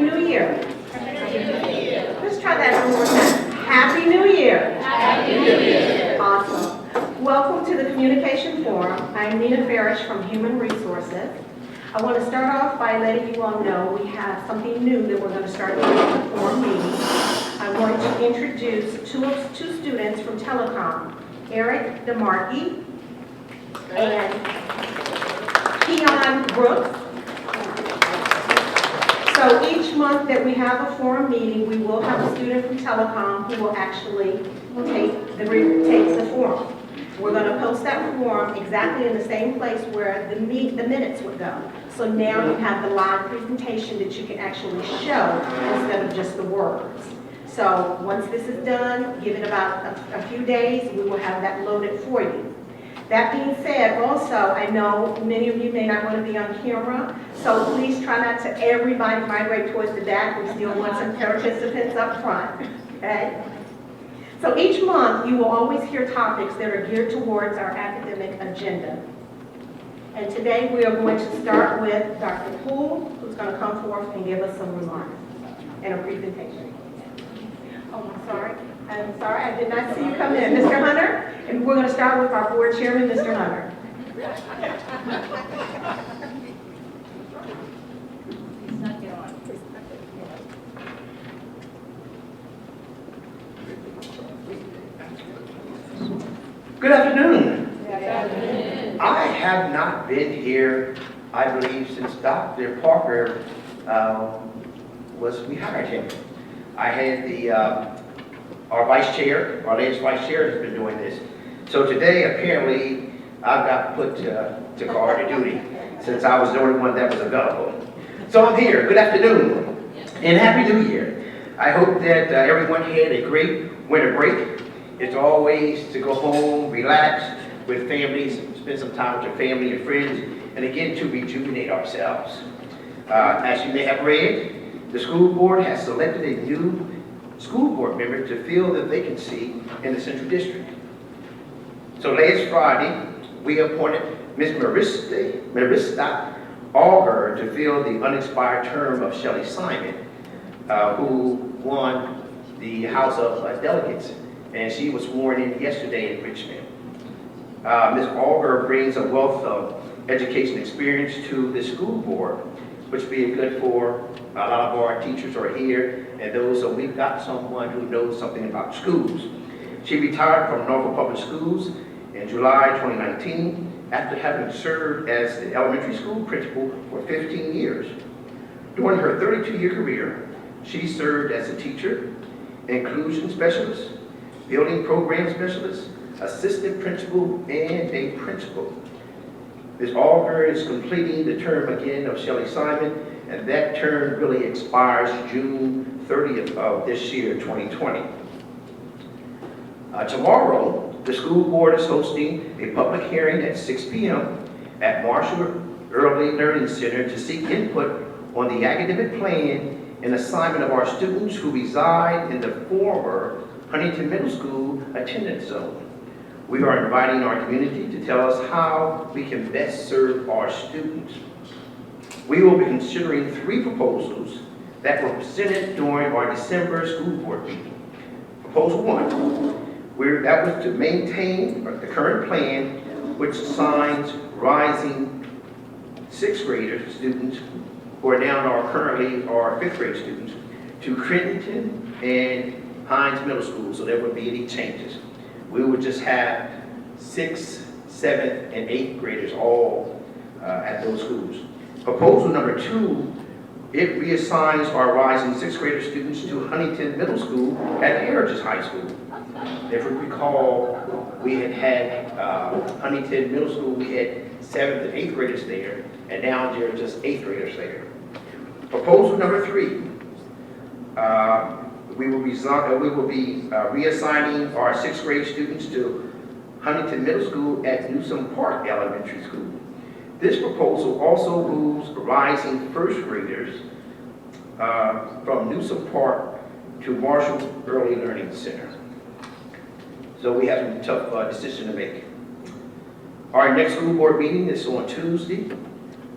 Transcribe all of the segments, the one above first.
New Year. Happy New Year. Let's try that one more time. Happy New Year. Happy New Year. Awesome. Welcome to the Communication Forum. I'm Nina Farish from Human Resources. I want to start off by letting you all know we have something new that we're going to start doing at the forum meeting. I want to introduce two students from Telecom, Eric DeMarkey and Keon Brooks. So each month that we have a forum meeting, we will have a student from Telecom who will actually take the forum. We're going to post that forum exactly in the same place where the minutes would go. So now you have the live presentation that you can actually show instead of just the words. So once this is done, give it about a few days, we will have that loaded for you. That being said, also, I know many of you may not want to be on camera, so please try not to everybody migrate towards the back. We still want some participants up front, okay? So each month, you will always hear topics that are geared towards our academic agenda. And today, we are going to start with Dr. Poole, who's going to come forth and give us some remarks and a presentation. Oh, I'm sorry, I did not see you come in. Mr. Hunter, and we're going to start with our board chairman, Mr. Hunter. Good afternoon. Good afternoon. I have not been here, I believe, since Dr. Parker we hired him. I had our vice chair, our latest vice chair has been doing this. So today, apparently, I've got put to guard of duty since I was the only one that was available. So I'm here. Good afternoon and Happy New Year. I hope that everyone had a great winter break. It's always to go home, relax with families, spend some time with your family and friends, and again, to rejuvenate ourselves. As you may have read, the school board has selected a new school board member to fill the vacancy in the Central District. So last Friday, we appointed Ms. Marista Auger to fill the unexpired term of Shelley Simon, who won the House of Delegates, and she was sworn in yesterday in Richmond. Ms. Auger brings a wealth of education experience to the school board, which would be good for a lot of our teachers are here, and those, so we've got someone who knows something about schools. She retired from Norfolk Public Schools in July 2019 after having served as the elementary school principal for 15 years. During her 32-year career, she served as a teacher, inclusion specialist, building program specialist, assistant principal, and a principal. Ms. Auger is completing the term again of Shelley Simon, and that term really expires June 30th of this year, 2020. Tomorrow, the school board is hosting a public hearing at 6 p.m. at Marshall Early Learning Center to seek input on the academic plan and assignment of our students who reside in the former Huntington Middle School attendance zone. We are inviting our community to tell us how we can best serve our students. We will be considering 3 proposals that were presented during our December school board meeting. Proposal 1, that was to maintain the current plan, which assigns rising 6th grader students, who are now currently our 5th grade students, to Crittenton and Hines Middle School, so there wouldn't be any changes. We would just have 6th, 7th, and 8th graders all at those schools. Proposal number 2, it reassigns our rising 6th grader students to Huntington Middle School at Heritage High School. If we recall, we had Huntington Middle School, we had 7th and 8th graders there, and now there are just 8th graders there. Proposal number 3, we will be reassigning our 6th grade students to Huntington Middle School at Newsom Park Elementary School. This proposal also moves rising 1st graders from Newsom Park to Marshall Early Learning Center. So we have a tough decision to make. Our next school board meeting is on Tuesday,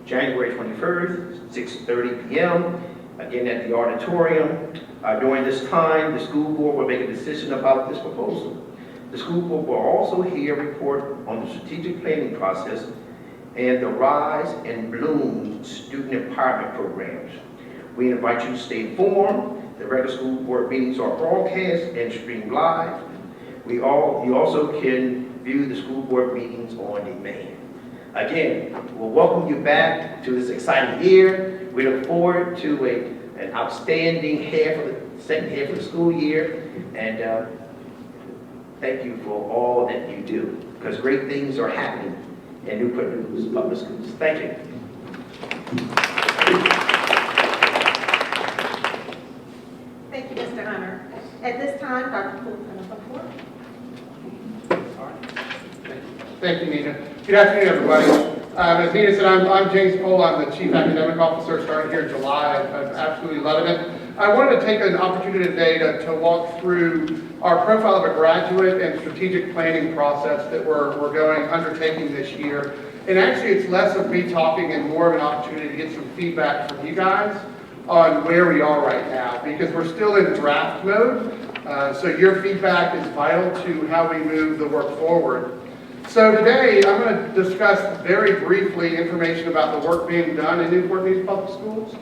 January 21st, 6:30 p.m. again at the auditorium. During this time, the school board will make a decision about this proposal. The school board will also hear a report on the strategic planning process and the Rise and Bloom student empowerment programs. We invite you to stay informed. The regular school board meetings are broadcast and streamed live. You also can view the school board meetings on demand. Again, we'll welcome you back to this exciting year. We look forward to an outstanding second half of the school year, and thank you for all that you do, because great things are happening in Newport News Public Schools. Thank you. Thank you, Mr. Hunter. At this time, Dr. Poole, come up for Thank you, Nina. Good afternoon, everybody. As Nina said, I'm James Poole. I'm the Chief Academic Officer, starting here in July. I'm absolutely loving it. I wanted to take an opportunity today to walk through our profile of a graduate and strategic planning process that we're undertaking this year. And actually, it's less of me talking and more of an opportunity to get some feedback from you guys on where we are right now, because we're still in draft mode. So your feedback is vital to how we move the work forward. So today, I'm going to discuss very briefly information about the work being done in Newport News Public Schools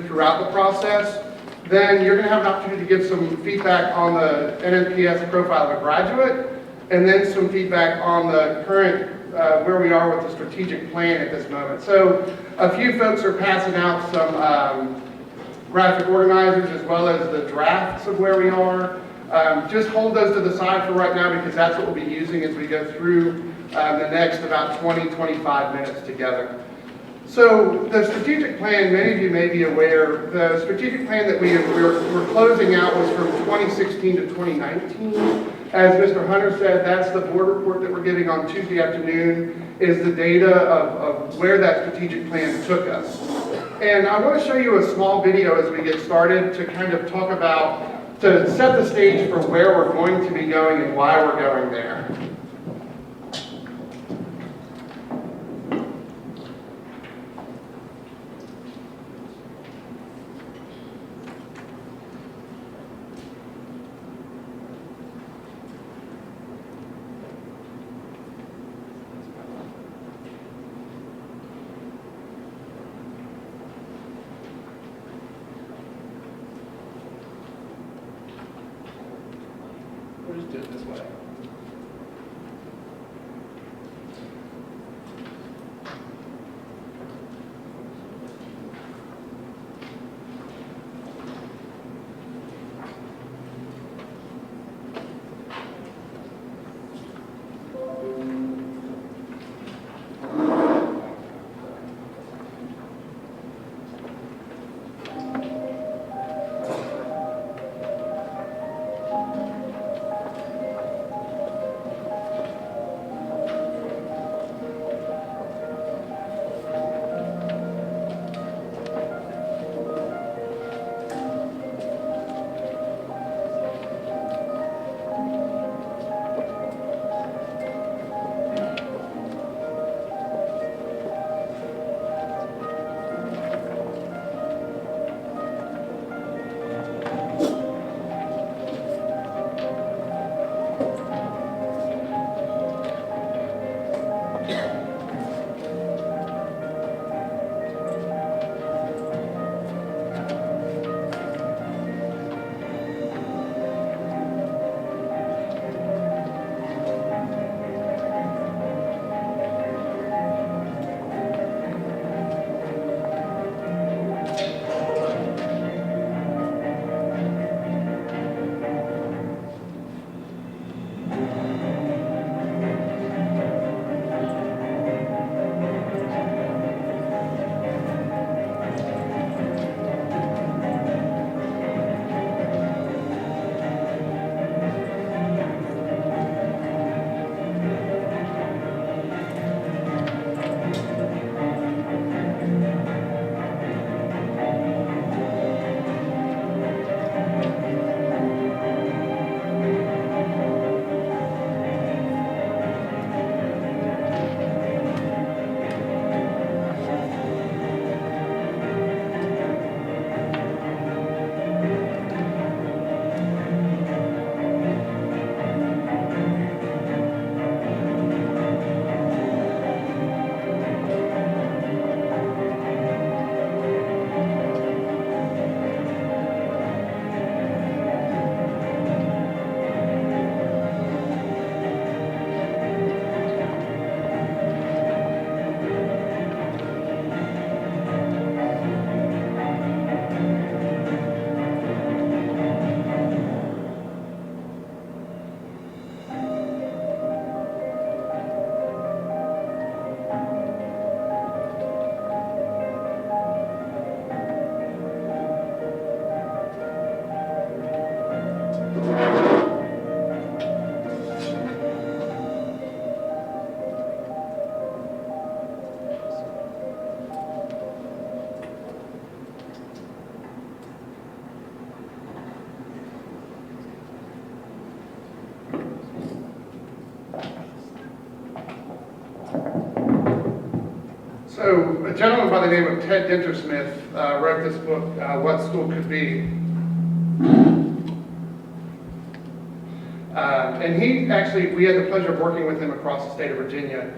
throughout the process. Then you're going to have an opportunity to give some feedback on the NNPS profile of a graduate, and then some feedback on the current where we are with the strategic plan at this moment. So a few folks are passing out some graphic organizers as well as the drafts of where we are. Just hold those to the side for right now, because that's what we'll be using as we go through the next about 20-25 minutes together. So the strategic plan, many of you may be aware, the strategic plan that we're closing out was from 2016 to 2019. As Mr. Hunter said, that's the board report that we're giving on Tuesday afternoon, is the data of where that strategic plan took us. And I want to show you a small video as we get started to kind of talk about, to set the stage for where we're going to be going and why we're going there. We'll just do it this way. a gentleman by the name of Ted Dintersmith wrote this book, What School Could Be. And we had the pleasure of working with him across the state of Virginia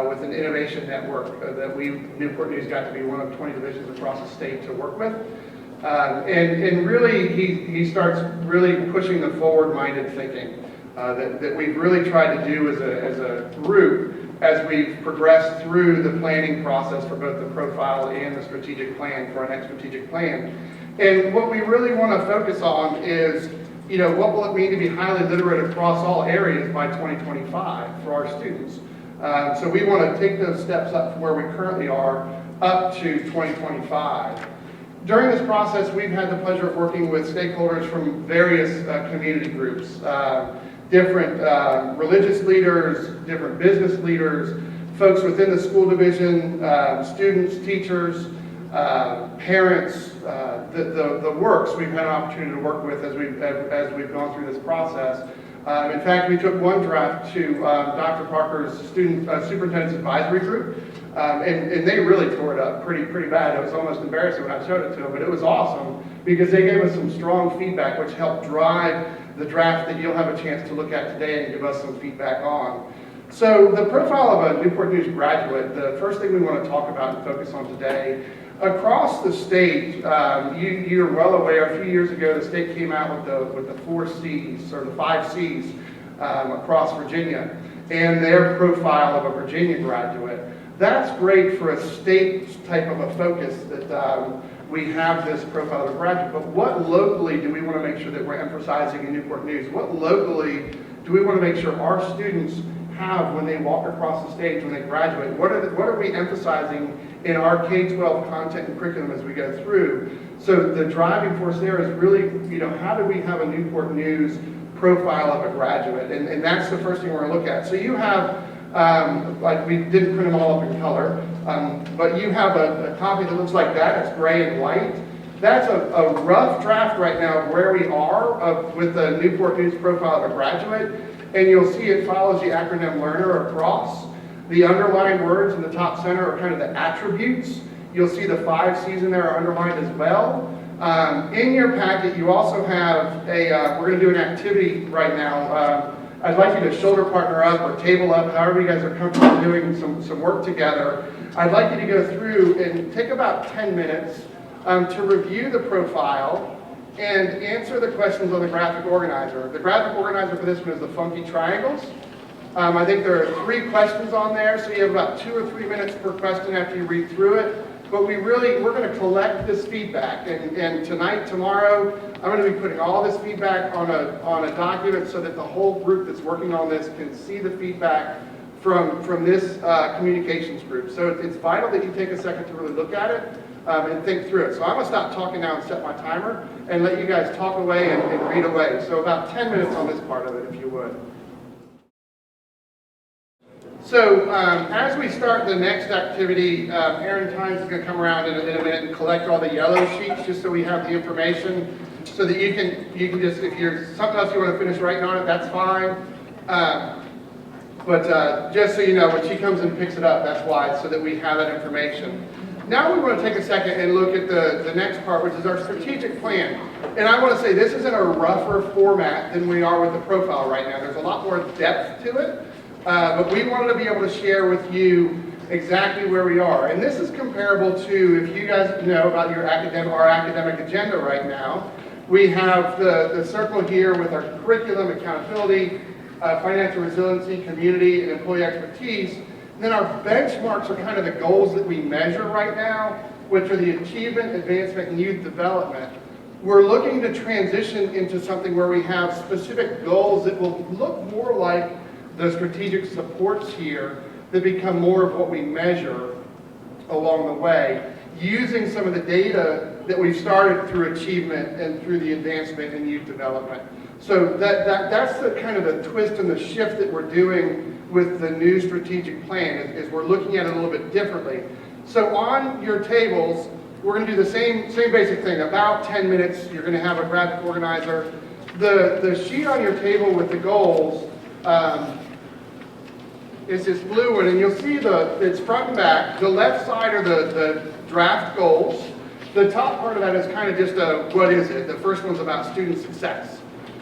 with an innovation network that Newport News got to be one of 20 divisions across the state to work with. And really, he starts really pushing the forward-minded thinking that we've really tried to do as a group as we've progressed through the planning process for both the profile and the strategic plan for our next strategic plan. And what we really want to focus on is, what will it mean to be highly literate across all areas by 2025 for our students? So we want to take those steps up from where we currently are up to 2025. During this process, we've had the pleasure of working with stakeholders from various community groups, different religious leaders, different business leaders, folks within the school division, students, teachers, parents, the works we've had an opportunity to work with as we've gone through this process. In fact, we took one draft to Dr. Parker's superintendent's advisory group, and they really tore it up pretty bad. It was almost embarrassing when I showed it to them, but it was awesome because they gave us some strong feedback, which helped drive the draft that you'll have a chance to look at today and give us some feedback on. So the profile of a Newport News graduate, the first thing we want to talk about and focus on today, across the state, you're well aware, a few years ago, the state came out with the 4 C's, or the 5 C's across Virginia, and their profile of a Virginia graduate. That's great for a state type of a focus that we have this profile of a graduate, but what locally do we want to make sure that we're emphasizing in Newport News? What locally do we want to make sure our students have when they walk across the stage, when they graduate? What are we emphasizing in our K-12 content and curriculum as we go through? So the driving force there is really, how do we have a Newport News profile of a graduate? And that's the first thing we're going to look at. So you have, like we didn't print them all up in color, but you have a copy that looks like that. It's gray and white. That's a rough draft right now of where we are with the Newport News profile of a graduate. And you'll see it follows the acronym learner across. The underlined words in the top center are kind of the attributes. You'll see the 5 C's in there are underlined as well. In your packet, you also have we're going to do an activity right now. I'd like you to shoulder partner up or table up, however you guys are comfortable doing some work together. I'd like you to go through and take about 10 minutes to review the profile and answer the questions on the graphic organizer. The graphic organizer for this one is the funky triangles. I think there are 3 questions on there, so you have about 2 or 3 minutes per question after you read through it. But we're going to collect this feedback, and tonight, tomorrow, I'm going to be putting all this feedback on a document so that the whole group that's working on this can see the feedback from this communications group. So it's vital that you take a second to really look at it and think through it. So I'm going to stop talking now and set my timer and let you guys talk away and read away. So about 10 minutes on this part of it, if you would. So as we start the next activity, Aaron Tynes is going to come around in a minute and collect all the yellow sheets just so we have the information so that you can just, if there's something else you want to finish writing on it, that's fine. But just so you know, when she comes and picks it up, that's why, so that we have that information. Now we want to take a second and look at the next part, which is our strategic plan. And I want to say this is in a rougher format than we are with the profile right now. There's a lot more depth to it. But we wanted to be able to share with you exactly where we are. And this is comparable to, if you guys know about our academic agenda right now, we have the circle here with our curriculum, accountability, financial resiliency, community, and employee expertise. And then our benchmarks are kind of the goals that we measure right now, which are the achievement, advancement, and youth development. We're looking to transition into something where we have specific goals that will look more like the strategic supports here that become more of what we measure along the way, using some of the data that we've started through achievement and through the advancement in youth development. So that's the kind of the twist and the shift that we're doing with the new strategic plan, is we're looking at it a little bit differently. So on your tables, we're going to do the same basic thing. About 10 minutes, you're going to have a graphic organizer. The sheet on your table with the goals, is this blue one, and you'll see it's front and back. The left side are the draft goals. The top part of that is kind of just what is it? The first one's about student success.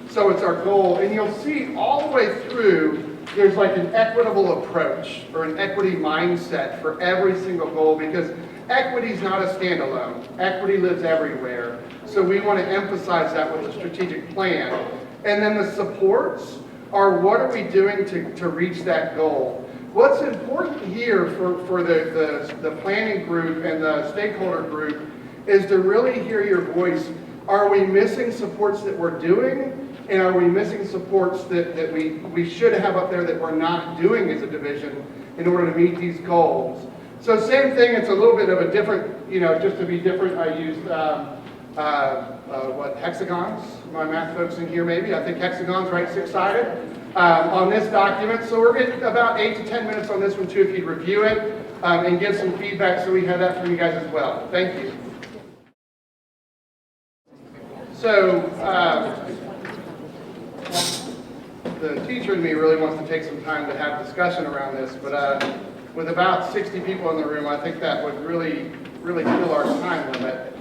So it's our goal, and you'll see all the way through, there's like an equitable approach or an equity mindset for every single goal, because equity is not a standalone. Equity lives everywhere. So we want to emphasize that with a strategic plan. And then the supports are, what are we doing to reach that goal? What's important here for the planning group and the stakeholder group is to really hear your voice. Are we missing supports that we're doing? And are we missing supports that we should have up there that we're not doing as a division in order to meet these goals? So same thing, it's a little bit of a different, just to be different, I used, hexagons? My math folks in here maybe, I think hexagons, right, six-sided, on this document. So we're getting about 8 to 10 minutes on this one too, if you'd review it and give some feedback, so we have that from you guys as well. Thank you. So, the teacher in me really wants to take some time to have discussion around this, but with about 60 people in the room, I think that would really fill our time limit.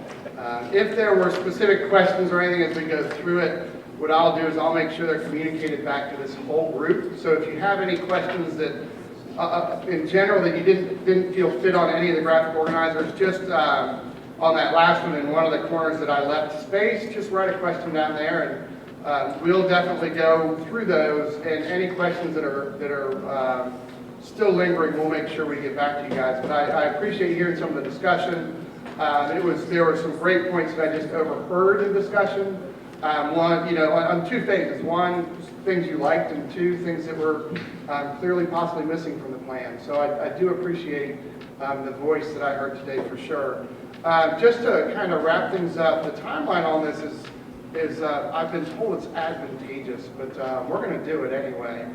If there were specific questions or anything as we go through it, what I'll do is I'll make sure they're communicated back to this whole group. So if you have any questions that, in general, that you didn't feel fit on any of the graphic organizers, just on that last one in one of the corners that I left space, just write a question down there, and we'll definitely go through those. And any questions that are still lingering, we'll make sure we get back to you guys. But I appreciate hearing some of the discussion. There were some great points that I just overheard in discussion. One, on two phases. One, things you liked, and two, things that were clearly possibly missing from the plan. So I do appreciate the voice that I heard today for sure. Just to kind of wrap things up, the timeline on this is I've been told it's advantageous, but we're going to do it anyway.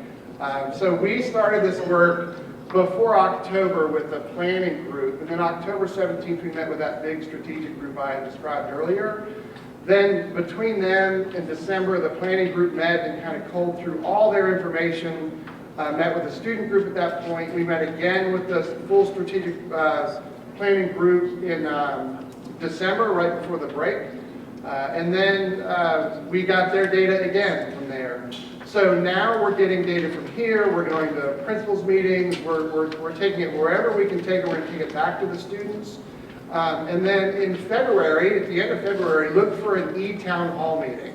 So we started this work before October with the planning group, and then October 17th we met with that big strategic group I had described earlier. Then between them and December, the planning group met and kind of culled through all their information, met with the student group at that point. We met again with the full strategic planning group in December, right before the break. And then we got their data again from there. So now we're getting data from here, we're going to principals meetings, we're taking it wherever we can take it, we're going to take it back to the students. And then in February, at the end of February, look for an e-town hall meeting.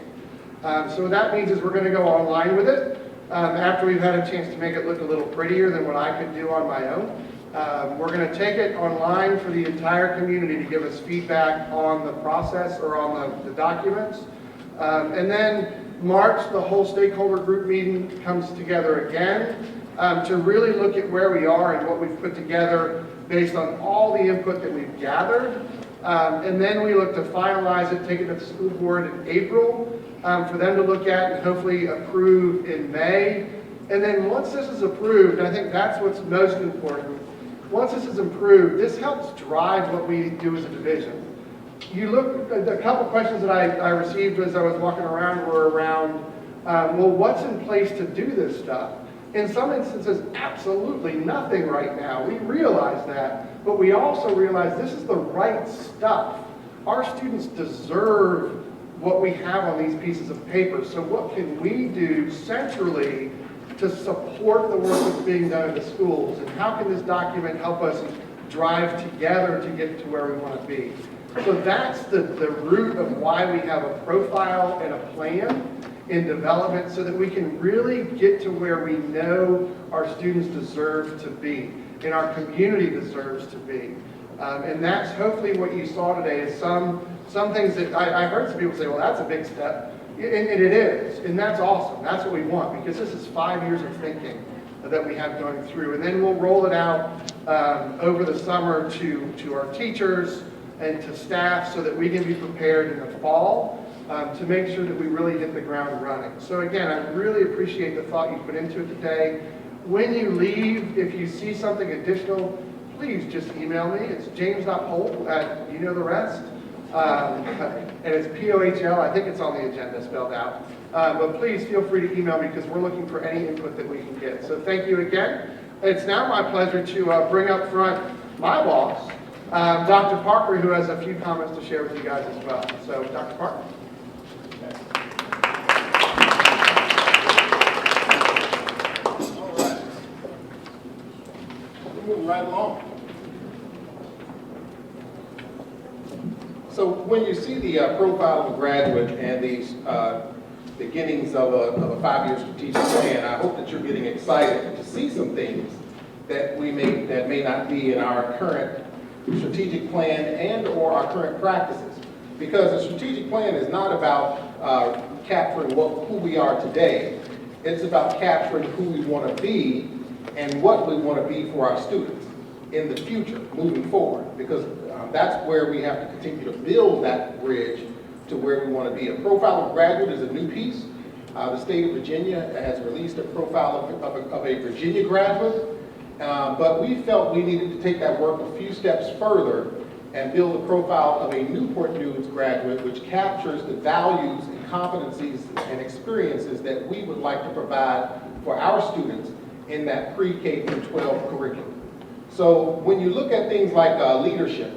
So what that means is we're going to go online with it after we've had a chance to make it look a little prettier than what I could do on my own. We're going to take it online for the entire community to give us feedback on the process or on the documents. And then March, the whole stakeholder group meeting comes together again to really look at where we are and what we've put together based on all the input that we've gathered. And then we look to finalize it, take it to the school board in April for them to look at and hopefully approve in May. And then once this is approved, I think that's what's most important. Once this is approved, this helps drive what we do as a division. You look at a couple questions that I received as I was walking around were around, well, what's in place to do this stuff? In some instances, absolutely nothing right now. We realize that, but we also realize this is the right stuff. Our students deserve what we have on these pieces of paper. So what can we do centrally to support the work that's being done in the schools? And how can this document help us drive together to get to where we want to be? So that's the root of why we have a profile and a plan in development, so that we can really get to where we know our students deserve to be and our community deserves to be. And that's hopefully what you saw today, is some things that I heard some people say, well, that's a big step. And it is, and that's awesome. That's what we want, because this is 5 years of thinking that we have going through. And then we'll roll it out over the summer to our teachers and to staff, so that we can be prepared in the fall to make sure that we really hit the ground running. So again, I really appreciate the thought you put into it today. When you leave, if you see something additional, please just email me. It's james.pohl at you know the rest. And it's P-O-H-L. I think it's on the agenda spelled out. But please feel free to email me, because we're looking for any input that we can get. So thank you again. It's now my pleasure to bring up front my boss, Dr. Parker, who has a few comments to share with you guys as well. So, Dr. Parker. All right. We're moving right along. So when you see the profile of a graduate and these beginnings of a 5-year strategic plan, I hope that you're getting excited to see some things that may not be in our current strategic plan and or our current practices. Because a strategic plan is not about capturing who we are today. It's about capturing who we want to be and what we want to be for our students in the future, moving forward. Because that's where we have to continue to build that bridge to where we want to be. A profile of graduate is a new piece. The state of Virginia has released a profile of a Virginia graduate, but we felt we needed to take that work a few steps further and build a profile of a Newport News graduate which captures the values and competencies and experiences that we would like to provide for our students in that pre-K through 12 curriculum. So when you look at things like leadership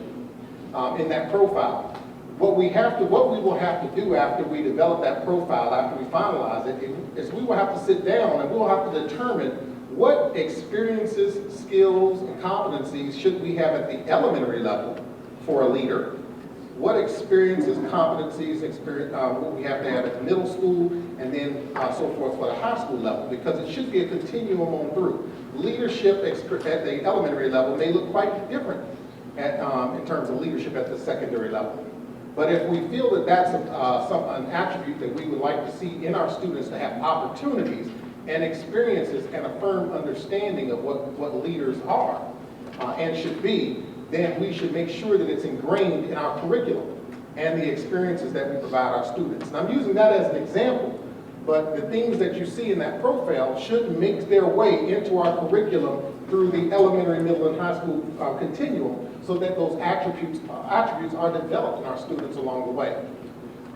in that profile, what we will have to do after we develop that profile, after we finalize it, is we will have to sit down and we'll have to determine what experiences, skills, and competencies should we have at the elementary level for a leader, what experiences, competencies, what we have to have at the middle school, and then so forth for the high school level, because it should be a continuum on through. Leadership at the elementary level may look quite different in terms of leadership at the secondary level. But if we feel that that's an attribute that we would like to see in our students to have opportunities and experiences and a firm understanding of what leaders are and should be, then we should make sure that it's ingrained in our curriculum and the experiences that we provide our students. And I'm using that as an example, but the things that you see in that profile should make their way into our curriculum through the elementary, middle, and high school continuum so that those attributes are developed in our students along the way.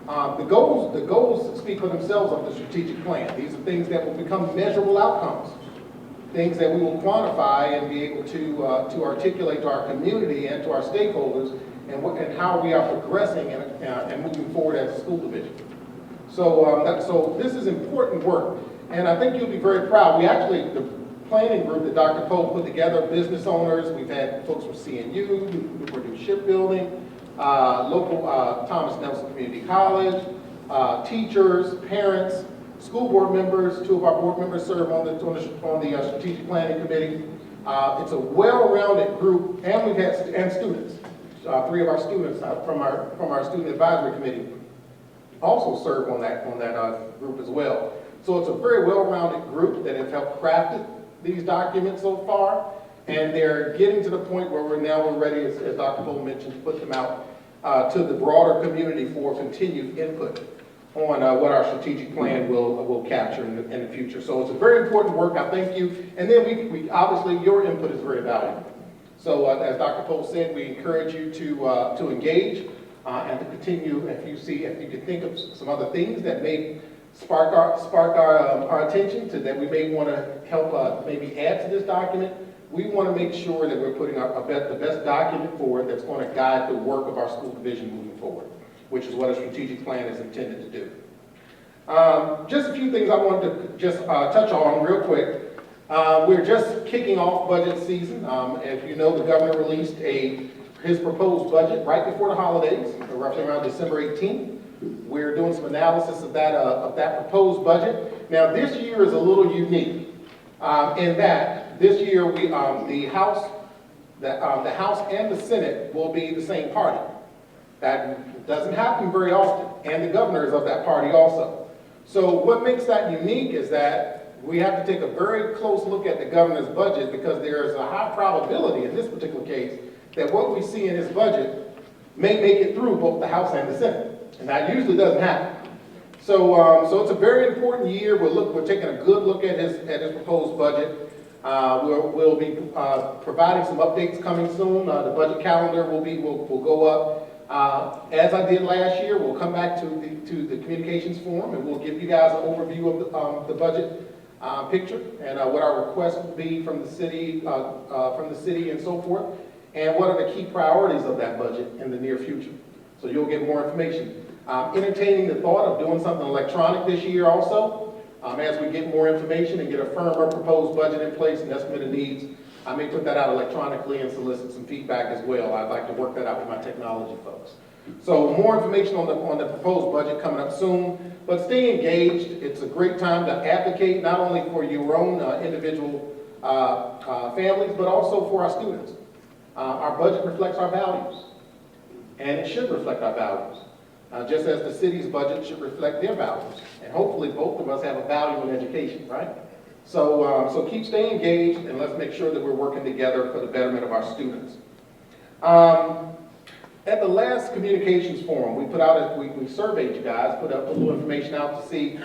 The goals speak for themselves of the strategic plan. These are things that will become measurable outcomes, things that we will quantify and be able to articulate to our community and to our stakeholders and how we are progressing and moving forward as a school division. So this is important work, and I think you'll be very proud. The planning group that Dr. Poe put together, business owners, we've had folks from CNU, Newport News Shipbuilding, local Thomas Nelson Community College, teachers, parents, school board members. 2 of our board members serve on the strategic planning committee. It's a well-rounded group, and we've had students. 3 of our students from our student advisory committee also serve on that group as well. So it's a very well-rounded group that have helped craft these documents so far, and they're getting to the point where we're ready, as Dr. Poe mentioned, to put them out to the broader community for continued input on what our strategic plan will capture in the future. So it's a very important work. I thank you. And then we obviously your input is very valuable. So as Dr. Poe said, we encourage you to engage and to continue. If you can think of some other things that may spark our attention to that we may want to help maybe add to this document, we want to make sure that we're putting the best document forward that's going to guide the work of our school division moving forward, which is what a strategic plan is intended to do. Just a few things I wanted to just touch on real quick. We're just kicking off budget season. As you know, the governor released his proposed budget right before the holidays, roughly around December 18th. We're doing some analysis of that proposed budget. Now, this year is a little unique in that this year the House and the Senate will be the same party. That doesn't happen very often, and the governor is of that party also. So what makes that unique is that we have to take a very close look at the governor's budget, because there is a high probability in this particular case that what we see in his budget may make it through both the House and the Senate, and that usually doesn't happen. So it's a very important year. We're taking a good look at his proposed budget. We'll be providing some updates coming soon. The budget calendar will go up. As I did last year, we'll come back to the communications forum, and we'll give you guys an overview of the budget picture and what our request will be from the city and so forth, and what are the key priorities of that budget in the near future. So you'll get more information. Entertaining the thought of doing something electronic this year also, as we get more information and get a firmer proposed budget in place and estimate of needs. I may put that out electronically and solicit some feedback as well. I'd like to work that out with my technology folks. So more information on the proposed budget coming up soon, but stay engaged. It's a great time to advocate not only for your own individual families, but also for our students. Our budget reflects our values, and it should reflect our values, just as the city's budget should reflect their values. And hopefully both of us have a value in education, right? So keep staying engaged, and let's make sure that we're working together for the betterment of our students. At the last communications forum, we surveyed you guys, put up a little information out to see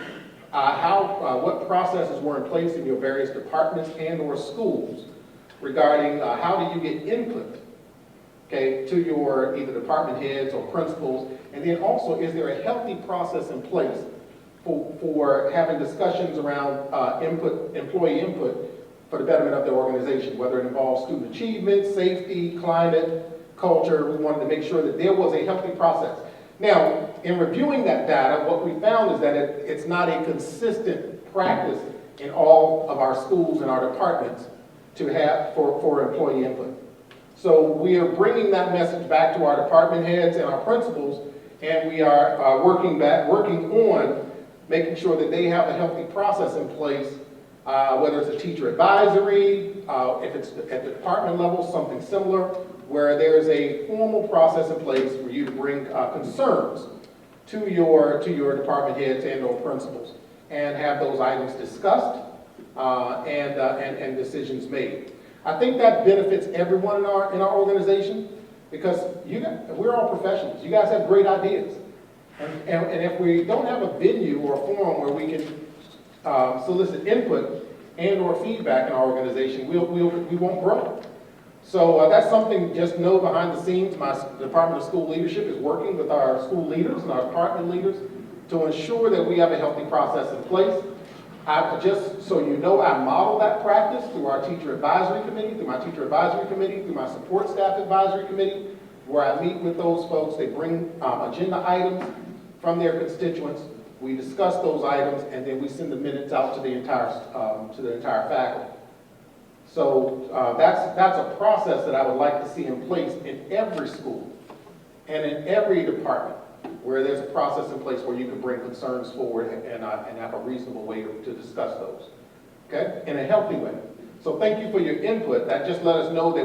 what processes were in place in your various departments and or schools regarding how do you get input, okay, to your either department heads or principals, and then also is there a healthy process in place for having discussions around employee input for the betterment of the organization, whether it involves student achievement, safety, climate, culture. We wanted to make sure that there was a healthy process. Now, in reviewing that data, what we found is that it's not a consistent practice in all of our schools and our departments to have for employee input. So we are bringing that message back to our department heads and our principals, and we are working on making sure that they have a healthy process in place, whether it's a teacher advisory, if it's at the department level, something similar, where there's a formal process in place for you to bring concerns to your department heads and or principals and have those items discussed and decisions made. I think that benefits everyone in our organization because we're all professionals. You guys have great ideas. And if we don't have a venue or a forum where we can solicit input and or feedback in our organization, we won't grow. So that's something, just know behind the scenes, my Department of School Leadership is working with our school leaders and our department leaders to ensure that we have a healthy process in place. Just so you know, I model that practice through our teacher advisory committee, through my support staff advisory committee, where I meet with those folks. They bring agenda items from their constituents. We discuss those items, and then we send the minutes out to the entire faculty. So that's a process that I would like to see in place in every school and in every department, where there's a process in place where you can bring concerns forward and have a reasonable way to discuss those, okay, in a healthy way. So thank you for your input. That just let us know that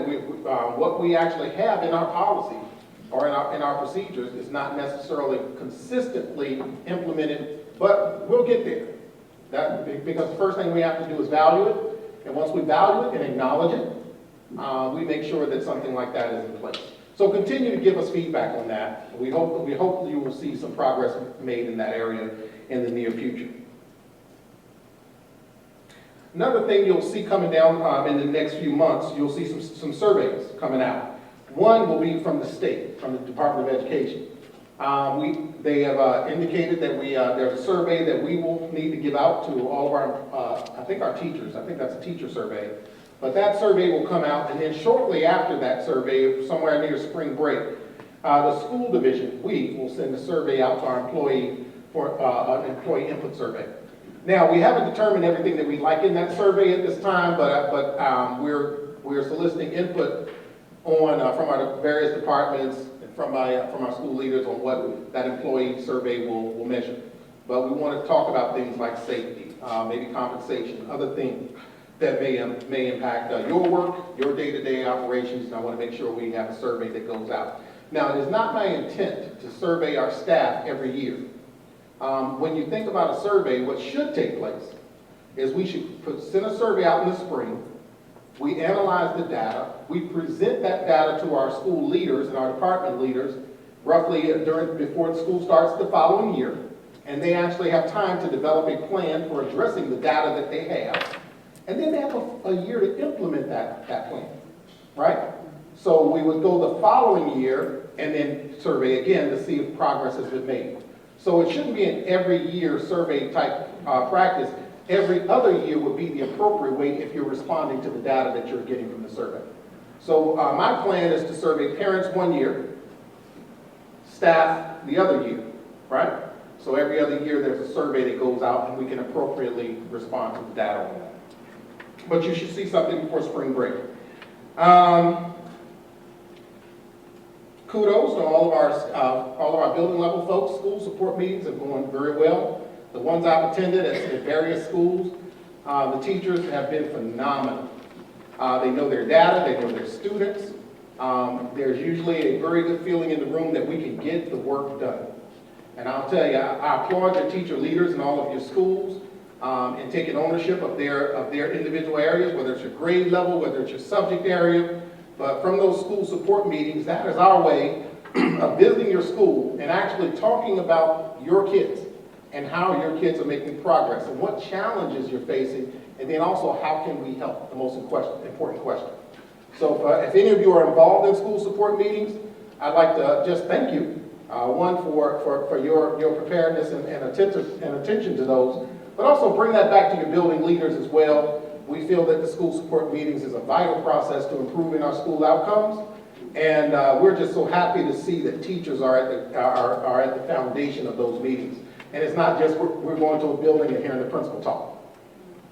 what we actually have in our policy or in our procedures is not necessarily consistently implemented, but we'll get there. Because the first thing we have to do is value it. And once we value it and acknowledge it, we make sure that something like that is in place. So continue to give us feedback on that. We hope you will see some progress made in that area in the near future. Another thing you'll see coming down in the next few months, you'll see some surveys coming out. One will be from the state, from the Department of Education. They have indicated that there's a survey that we will need to give out to all of our teachers. I think that's a teacher survey. But that survey will come out, and then shortly after that survey, somewhere near spring break, the school division, we will send a survey out to our employee for an employee input survey. Now, we haven't determined everything that we'd like in that survey at this time, but we're soliciting input from our various departments and from our school leaders on what that employee survey will measure. But we want to talk about things like safety, maybe compensation, other things that may impact your work, your day-to-day operations, and I want to make sure we have a survey that goes out. Now, it is not my intent to survey our staff every year. When you think about a survey, what should take place is we should send a survey out in the spring. We analyze the data. We present that data to our school leaders and our department leaders roughly before the school starts the following year. And they actually have time to develop a plan for addressing the data that they have. And then they have a year to implement that plan, right? So we would go the following year and then survey again to see if progress has been made. So it shouldn't be an every year survey type practice. Every other year would be the appropriate way if you're responding to the data that you're getting from the survey. So my plan is to survey parents 1 year, staff the other year, right? So every other year there's a survey that goes out and we can appropriately respond to the data on that. But you should see something before spring break. Kudos to all of our building level folks. School support meetings are going very well. The ones I've attended at various schools, the teachers have been phenomenal. They know their data, they know their students. There's usually a very good feeling in the room that we can get the work done. And I'll tell you, I applaud your teacher leaders in all of your schools in taking ownership of their individual areas, whether it's your grade level, whether it's your subject area. But from those school support meetings, that is our way of visiting your school and actually talking about your kids and how your kids are making progress and what challenges you're facing, and then also how can we help, the most important question. So if any of you are involved in school support meetings, I'd like to just thank you. One, for your preparedness and attention to those, but also bring that back to your building leaders as well. We feel that the school support meetings is a vital process to improving our school outcomes, and we're just so happy to see that teachers are at the foundation of those meetings. And it's not just we're going to a building and hearing the principal talk.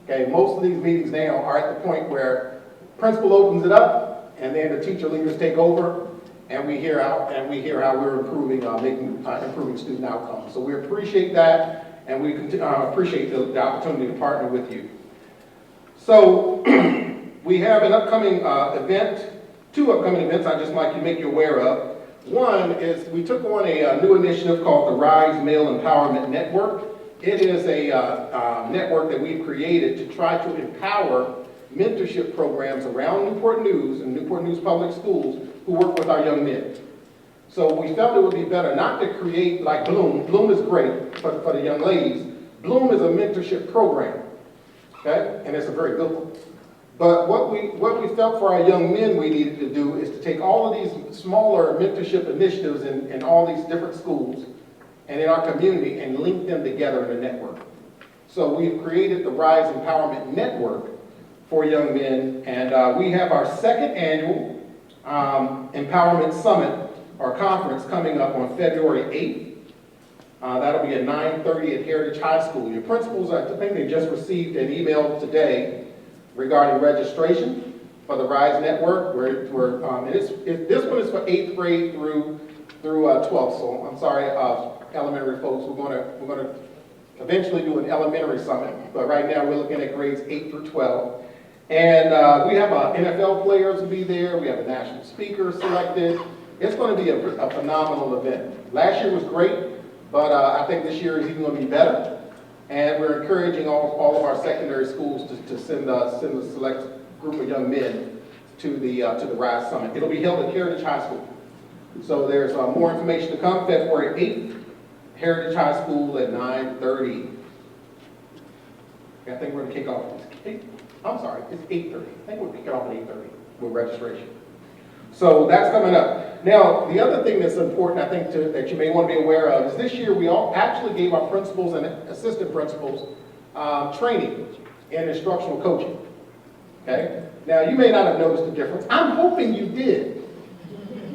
Okay, most of these meetings now are at the point where principal opens it up, and then the teacher leaders take over, and we hear how we're improving, improving student outcomes. So we appreciate that, and we appreciate the opportunity to partner with you. So we have an upcoming event, 2 upcoming events I'd just like to make you aware of. One is we took on a new initiative called the Rise Male Empowerment Network. It is a network that we've created to try to empower mentorship programs around Newport News and Newport News Public Schools who work with our young men. So we felt it would be better not to create like Bloom. Bloom is great for the young ladies. Bloom is a mentorship program, okay? And it's a very good one. But what we felt for our young men we needed to do is to take all of these smaller mentorship initiatives in all these different schools and in our community and link them together in a network. So we've created the Rise Empowerment Network for young men, and we have our 2nd annual Empowerment Summit or conference coming up on February 8th. That'll be at 9:30 at Heritage High School. Your principals, I think they just received an email today regarding registration for the Rise Network. This one is for 8th grade through 12th. So I'm sorry, elementary folks. We're going to eventually do an elementary summit, but right now we're looking at grades 8 through 12. And we have NFL players will be there. We have a national speaker selected. It's going to be a phenomenal event. Last year was great, but I think this year is even going to be better. And we're encouraging all of our secondary schools to send a select group of young men to the Rise Summit. It'll be held at Heritage High School. So there's more information to come. February 8th, Heritage High School at 9:30. I think we're going to kick off. I'm sorry, it's 8:30. I think we'll kick it off at 8:30 with registration. So that's coming up. Now, the other thing that's important, I think, that you may want to be aware of is this year we all actually gave our principals and assistant principals training in instructional coaching. Okay? Now, you may not have noticed the difference. I'm hoping you did.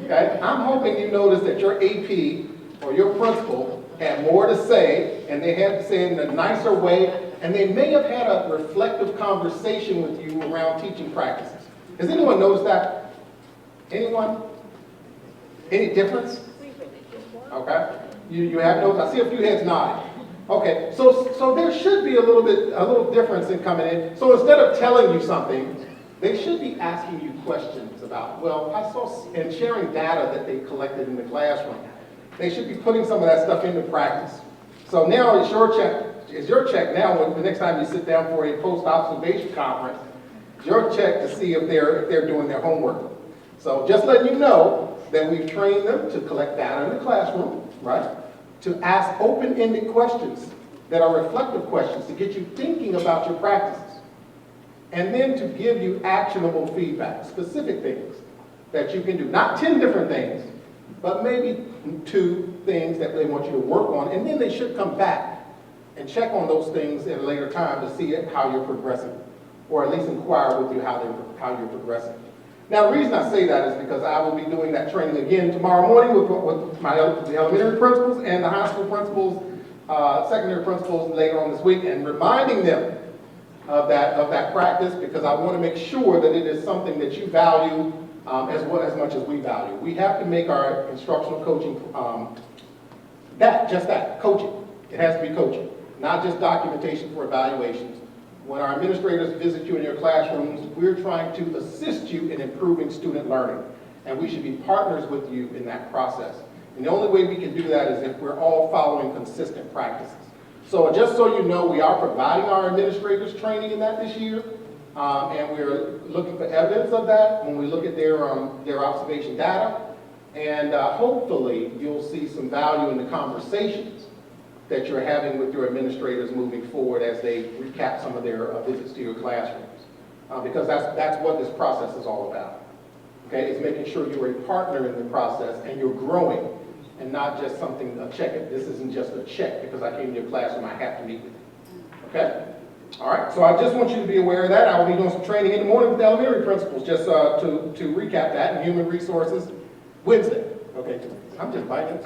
Okay? I'm hoping you noticed that your AP or your principal had more to say, and they had to say it in a nicer way, and they may have had a reflective conversation with you around teaching practices. Has anyone noticed that? Anyone? Any difference? Okay. You have noticed? I see a few heads nodding. Okay. So there should be a little difference in coming in. So instead of telling you something, they should be asking you questions about, well, I saw, and sharing data that they collected in the classroom. They should be putting some of that stuff into practice. So now it's your check. It's your check now when the next time you sit down for a post-observation conference, it's your check to see if they're doing their homework. So just letting you know that we've trained them to collect data in the classroom, right? To ask open-ended questions that are reflective questions to get you thinking about your practices. And then to give you actionable feedback, specific things that you can do. Not 10 different things, but maybe 2 things that they want you to work on. And then they should come back and check on those things at a later time to see how you're progressing, or at least inquire with you how you're progressing. Now, the reason I say that is because I will be doing that training again tomorrow morning with the elementary principals and the high school principals, secondary principals later on this week, and reminding them of that practice, because I want to make sure that it is something that you value as much as we value. We have to make our instructional coaching just that, coaching. It has to be coaching, not just documentation for evaluations. When our administrators visit you in your classrooms, we're trying to assist you in improving student learning, and we should be partners with you in that process. And the only way we can do that is if we're all following consistent practices. So just so you know, we are providing our administrators training in that this year, and we're looking for evidence of that when we look at their observation data, and hopefully you'll see some value in the conversations that you're having with your administrators moving forward as they recap some of their visits to your classrooms. Because that's what this process is all about. Okay, it's making sure you're a partner in the process and you're growing, and not just something, a check. This isn't just a check because I came to your classroom, I have to meet with you. Okay? All right, so I just want you to be aware of that. I will be doing some training in the morning with the elementary principals, just to recap that, and human resources Wednesday. Okay, I'm just biting.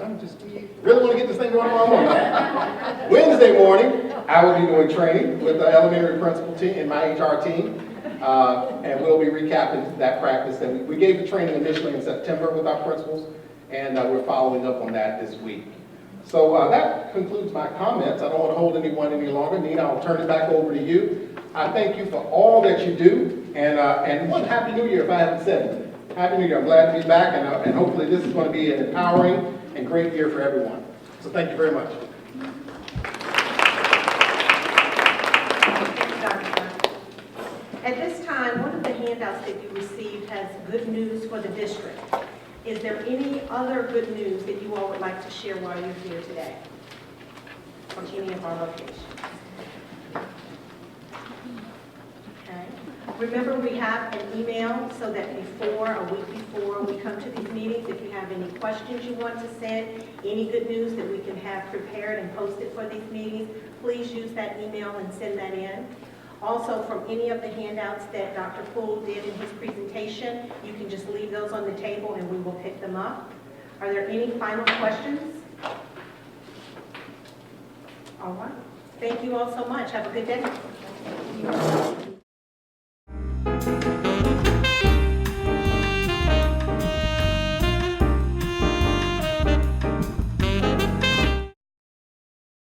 Really want to get this thing going tomorrow morning. Wednesday morning, I will be doing training with the elementary principal team and my HR team, and we'll be recapping that practice. That we gave the training initially in September with our principals, and we're following up on that this week. So that concludes my comments. I don't want to hold anyone any longer. Nina, I'll turn it back over to you. I thank you for all that you do, and one Happy New Year if I haven't said it. Happy New Year. I'm glad to be back, and hopefully this is going to be an empowering and great year for everyone. So thank you very much. Thanks, Dr. At this time, one of the handouts that you received has good news for the district. Is there any other good news that you all would like to share while you're here today from any of our locations? Okay. Remember, we have an email so that a week before we come to these meetings, if you have any questions you want to send, any good news that we can have prepared and posted for these meetings, please use that email and send that in. Also, from any of the handouts that Dr. Poole did in his presentation, you can just leave those on the table and we will pick them up. Are there any final questions? All right. Thank you all so much. Have a good day.